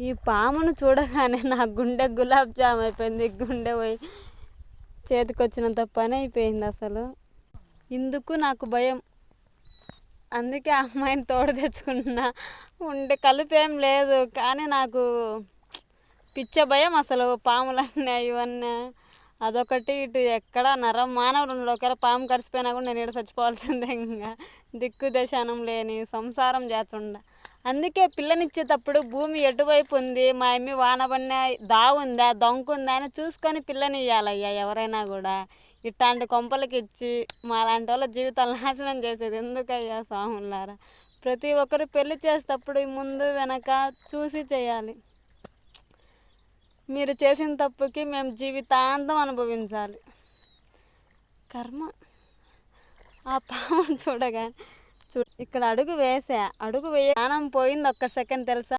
ఈ పామును చూడగానే నా గుండె గులాబ్ జామ్ అయిపోయింది. గుండె పోయి చేతికి వచ్చినంత పని అయిపోయింది. అసలు ఇందుకు నాకు భయం. అందుకే ఆ అమ్మాయిని తోడు తెచ్చుకున్నా. ఉండే కలుపేం లేదు, కానీ నాకు పిచ్చ భయం అసలు. పాములన్నీ ఇవన్నీ అదొకటి. ఇటు ఎక్కడ నరం మానవుడు ఉన్నాడు. ఒకవేళ పాము కరిసిపోయినా కూడా నేను ఇక్కడ చచ్చిపోవాల్సిందే. ఇంకా దిక్కు దశానం లేని సంసారం చేస్తుండ. అందుకే పిల్లనిచ్చేటప్పుడు భూమి ఎటువైపు ఉంది, మా అమ్మి వానబడిన దావుందా దొంకుందా అని చూసుకొని పిల్లని ఇవ్వాలయ్యా ఎవరైనా కూడా. ఇట్లాంటి కొంపలకి ఇచ్చి మా లాంటి వాళ్ళ జీవితాలు నాశనం చేసేది ఎందుకయ్యా స్వాములారా. ప్రతి ఒక్కరు పెళ్లి చేసేటప్పుడు ముందు వెనక చూసి చేయాలి. మీరు చేసిన తప్పుకి మేము జీవితాంతం అనుభవించాలి. కర్మ. ఆ పామును చూడగానే ఇక్కడ అడుగు వేసా, అడుగు వేయ ప్రాణం పోయింది ఒక్క సెకండ్ తెలుసా.